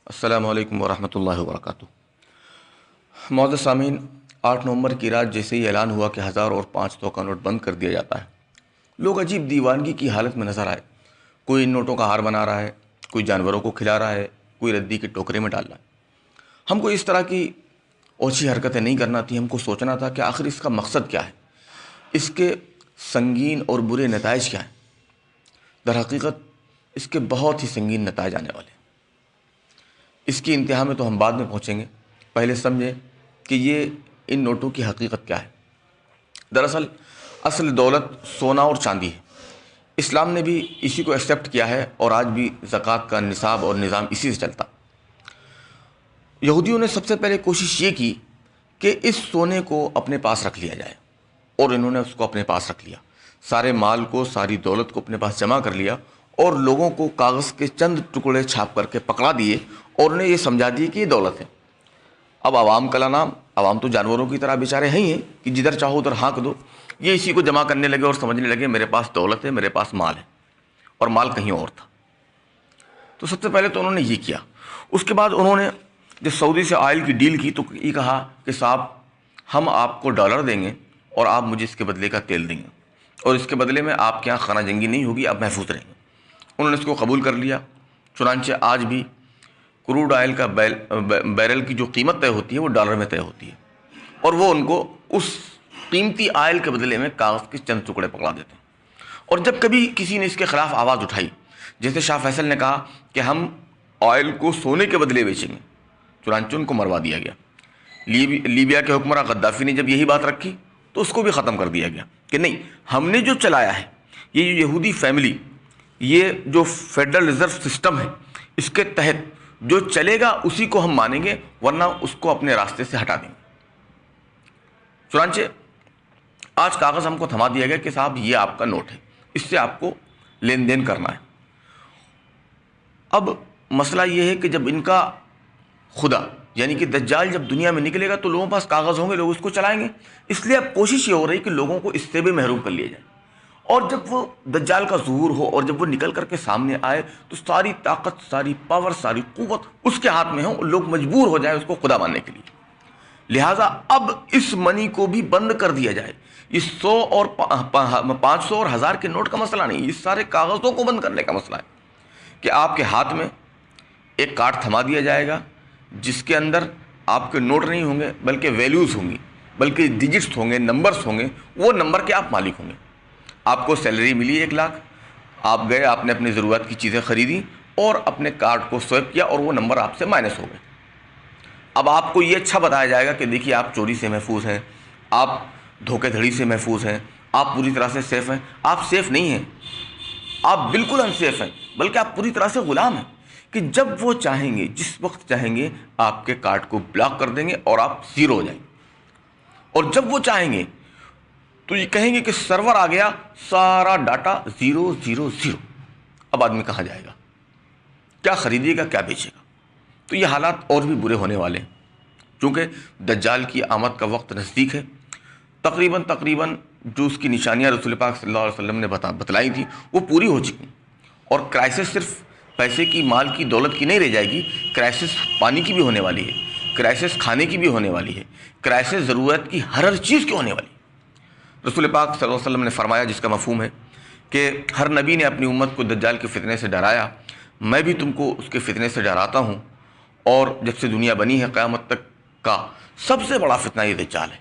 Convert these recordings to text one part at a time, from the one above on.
السلام علیکم ورحمۃ اللہ وبرکاتہ۔ معزز سامعین، 8 نومبر کی رات جیسے ہی اعلان ہوا کہ 1000 اور 500 کا نوٹ بند کر دیا جاتا ہے، لوگ عجیب دیوانگی کی حالت میں نظر آئے۔ کوئی ان نوٹوں کا ہار بنا رہا ہے، کوئی جانوروں کو کھلا رہا ہے، کوئی ردی کے ٹوکرے میں ڈال رہا ہے۔ ہم کو اس طرح کی اوچھی حرکتیں نہیں کرنا تھی، ہم کو سوچنا تھا کہ آخر اس کا مقصد کیا ہے، اس کے سنگین اور برے نتائج کیا ہیں۔ در حقیقت اس کے بہت ہی سنگین نتائج آنے والے ہیں۔ اس کی انتہا میں تو ہم بعد میں پہنچیں گے، پہلے سمجھیں کہ یہ ان نوٹوں کی حقیقت کیا ہے۔ دراصل اصل دولت سونا اور چاندی ہے۔ اسلام نے بھی اسی کو ایکسیپٹ کیا ہے اور آج بھی زکوٰۃ کا نصاب اور نظام اسی سے چلتا۔ یہودیوں نے سب سے پہلے کوشش یہ کی کہ اس سونے کو اپنے پاس رکھ لیا جائے، اور انہوں نے اس کو اپنے پاس رکھ لیا۔ سارے مال کو، ساری دولت کو اپنے پاس جمع کر لیا اور لوگوں کو کاغذ کے چند ٹکڑے چھاپ کر کے پکڑا دیے اور انہیں یہ سمجھا دیے کہ یہ دولت ہے۔ اب عوام کا نام، عوام تو جانوروں کی طرح بیچارے ہیں ہی ہیں کہ جدھر چاہو ادھر ہانک دو۔ یہ اسی کو جمع کرنے لگے اور سمجھنے لگے میرے پاس دولت ہے، میرے پاس مال ہے، اور مال کہیں اور تھا۔ تو سب سے پہلے تو انہوں نے یہ کیا۔ اس کے بعد انہوں نے جب سعودی سے آئل کی ڈیل کی تو یہ کہا کہ صاحب ہم آپ کو ڈالر دیں گے اور آپ مجھے اس کے بدلے کا تیل دیں گے، اور اس کے بدلے میں آپ کے یہاں خانہ جنگی نہیں ہوگی، آپ محفوظ رہیں گے۔ انہوں نے اس کو قبول کر لیا۔ چنانچہ آج بھی کروڈ آئل کا بیرل کی جو قیمت طے ہوتی ہے وہ ڈالر میں طے ہوتی ہے، اور وہ ان کو اس قیمتی آئل کے بدلے میں کاغذ کے چند ٹکڑے پکڑا دیتے ہیں۔ اور جب کبھی کسی نے اس کے خلاف آواز اٹھائی، جیسے شاہ فیصل نے کہا کہ ہم آئل کو سونے کے بدلے بیچیں گے، چنانچہ ان کو مروا دیا گیا۔ لیبیا کے حکمراں غدافی نے جب یہی بات رکھی تو اس کو بھی ختم کر دیا گیا کہ نہیں، ہم نے جو چلایا ہے، یہ جو یہودی فیملی، یہ جو فیڈرل ریزرو سسٹم ہے، اس کے تحت جو چلے گا اسی کو ہم مانیں گے، ورنہ اس کو اپنے راستے سے ہٹا دیں گے۔ چنانچہ آج کاغذ ہم کو تھما دیا گیا کہ صاحب یہ آپ کا نوٹ ہے، اس سے آپ کو لین دین کرنا ہے۔ اب مسئلہ یہ ہے کہ جب ان کا خدا یعنی کہ دجال جب دنیا میں نکلے گا تو لوگوں کے پاس کاغذ ہوں گے، لوگ اس کو چلائیں گے۔ اس لیے اب کوشش یہ ہو رہی کہ لوگوں کو اس سے بھی محروم کر لیا جائے، اور جب وہ دجال کا ظہور ہو اور جب وہ نکل کر کے سامنے آئے تو ساری طاقت، ساری پاور، ساری قوت اس کے ہاتھ میں ہو، لوگ مجبور ہو جائیں اس کو خدا ماننے کے لیے۔ لہٰذا اب اس منی کو بھی بند کر دیا جائے۔ یہ 100 اور 500 اور 1000 کے نوٹ کا مسئلہ نہیں، اس سارے کاغذوں کو بند کرنے کا مسئلہ ہے کہ آپ کے ہاتھ میں ایک کارڈ تھما دیا جائے گا جس کے اندر آپ کے نوٹ نہیں ہوں گے بلکہ ویلیوز ہوں گی، بلکہ ڈیجٹس ہوں گے، نمبرز ہوں گے۔ وہ نمبر کے آپ مالک ہوں گے۔ آپ کو سیلری ملی 1 لاکھ، آپ گئے، آپ نے اپنی ضرورت کی چیزیں خریدی اور اپنے کارڈ کو سوائپ کیا اور وہ نمبر آپ سے مائنس ہو گئے۔ اب آپ کو یہ اچھا بتایا جائے گا کہ دیکھیے آپ چوری سے محفوظ ہیں، آپ دھوکے دھڑی سے محفوظ ہیں، آپ پوری طرح سے سیف ہیں۔ آپ سیف نہیں ہیں، آپ بالکل انسیف ہیں، بلکہ آپ پوری طرح سے غلام ہیں کہ جب وہ چاہیں گے، جس وقت چاہیں گے، آپ کے کارڈ کو بلاک کر دیں گے اور آپ زیرو ہو جائیں گے۔ اور جب وہ چاہیں گے تو یہ کہیں گے کہ سرور آ گیا، سارا ڈاٹا 000۔ اب آدمی کہاں جائے گا، کیا خریدے گا، کیا بیچے گا؟ تو یہ حالات اور بھی برے ہونے والے ہیں، چونکہ دجال کی آمد کا وقت نزدیک ہے۔ تقریباً جو اس کی نشانیاں رسول پاک صلی اللہ علیہ وسلم نے بتلائی تھی وہ پوری ہو چکی ہیں، اور کرائسس صرف پیسے کی، مال کی، دولت کی نہیں رہ جائے گی، کرائسس پانی کی بھی ہونے والی ہے، کرائسس کھانے کی بھی ہونے والی ہے، کرائسس ضرورت کی ہر چیز کی ہونے والی ہے۔ رسول پاک صلی اللہ علیہ وسلم نے فرمایا، جس کا مفہوم ہے کہ ہر نبی نے اپنی امت کو دجال کے فتنے سے ڈرایا، میں بھی تم کو اس کے فتنے سے ڈراتا ہوں، اور جب سے دنیا بنی ہے قیامت تک کا سب سے بڑا فتنہ یہ دجال ہے۔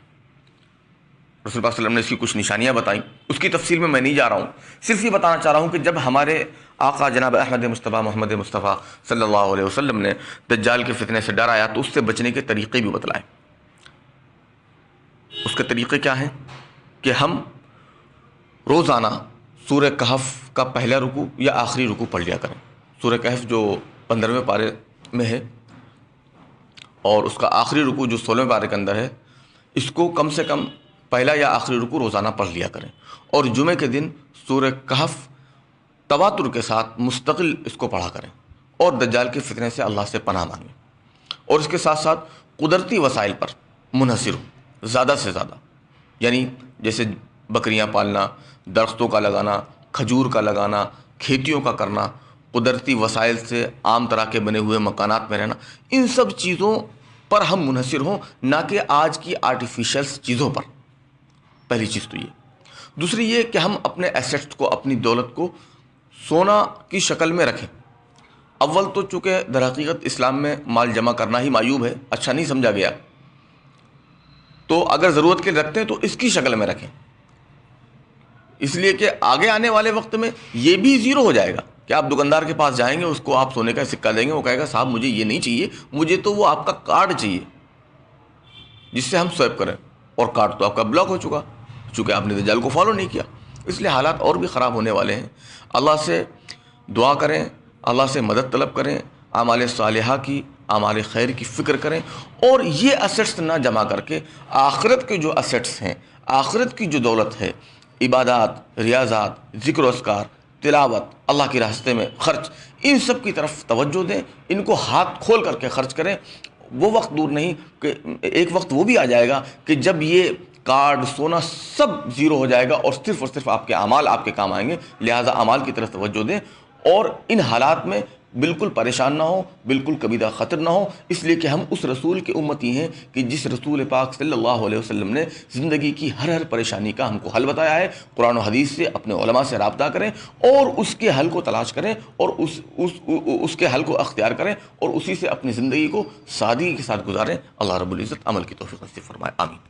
رسول پاک صلی اللہ علیہ وسلم نے اس کی کچھ نشانیاں بتائیں، اس کی تفصیل میں نہیں جا رہا ہوں، صرف یہ بتانا چاہ رہا ہوں کہ جب ہمارے آقا جناب احمد مصطفیٰ محمد مصطفیٰ صلی اللہ علیہ وسلم نے دجال کے فتنے سے ڈرایا تو اس سے بچنے کے طریقے بھی بتلائے۔ اس کے طریقے کیا ہیں کہ ہم روزانہ سورہ کہف کا پہلا رکوع یا آخری رکوع پڑھ لیا کریں۔ سورہ کہف جو 15ویں پارے میں ہے اور اس کا آخری رکوع جو 16ویں پارے کے اندر ہے، اس کو کم سے کم پہلا یا آخری رکوع روزانہ پڑھ لیا کریں، اور جمعے کے دن سورہ کہف تواتر کے ساتھ مستقل اس کو پڑھا کریں، اور دجال کے فتنے سے اللہ سے پناہ مانگیں، اور اس کے ساتھ ساتھ قدرتی وسائل پر منحصر ہو زیادہ سے زیادہ، یعنی جیسے بکریاں پالنا، درختوں کا لگانا، کھجور کا لگانا، کھیتیوں کا کرنا، قدرتی وسائل سے عام طرح کے بنے ہوئے مکانات میں رہنا، ان سب چیزوں پر ہم منحصر ہوں، نہ کہ آج کی آرٹیفیشل چیزوں پر۔ پہلی چیز تو یہ۔ دوسری یہ کہ ہم اپنے ایسیٹس کو، اپنی دولت کو سونا کی شکل میں رکھیں۔ اول تو چونکہ در حقیقت اسلام میں مال جمع کرنا ہی معیوب ہے، اچھا نہیں سمجھا گیا، تو اگر ضرورت کے لیے رکھتے ہیں تو اس کی شکل میں رکھیں، اس لیے کہ آگے آنے والے وقت میں یہ بھی زیرو ہو جائے گا کہ آپ دکاندار کے پاس جائیں گے، اس کو آپ سونے کا سکہ دیں گے، وہ کہے گا صاحب مجھے یہ نہیں چاہیے، مجھے تو وہ آپ کا کارڈ چاہیے جس سے ہم سوائپ کریں، اور کارڈ تو آپ کا بلاک ہو چکا چونکہ آپ نے دجال کو فالو نہیں کیا۔ اس لیے حالات اور بھی خراب ہونے والے ہیں۔ اللہ سے دعا کریں، اللہ سے مدد طلب کریں، اعمال صالحہ کی، اعمال خیر کی فکر کریں، اور یہ اسیٹس نہ جمع کر کے آخرت کے جو اسیٹس ہیں، آخرت کی جو دولت ہے، عبادات، ریاضات، ذکر و اذکار، تلاوت، اللہ کے راستے میں خرچ، ان سب کی طرف توجہ دیں، ان کو ہاتھ کھول کر کے خرچ کریں۔ وہ وقت دور نہیں کہ ایک وقت وہ بھی آ جائے گا کہ جب یہ کارڈ، سونا سب زیرو ہو جائے گا اور صرف آپ کے اعمال آپ کے کام آئیں گے۔ لہٰذا اعمال کی طرف توجہ دیں، اور ان حالات میں بالکل پریشان نہ ہو، بالکل کبیرہ خطر نہ ہو، اس لیے کہ ہم اس رسول کے امتی ہیں کہ جس رسول پاک صلی اللہ علیہ وسلم نے زندگی کی ہر پریشانی کا ہم کو حل بتایا ہے۔ قرآن و حدیث سے، اپنے علماء سے رابطہ کریں اور اس کے حل کو تلاش کریں، اور اس کے حل کو اختیار کریں، اور اسی سے اپنی زندگی کو سادگی کے ساتھ گزاریں۔ اللہ رب العزت عمل کی توفیق نصیب فرمائے، آمین۔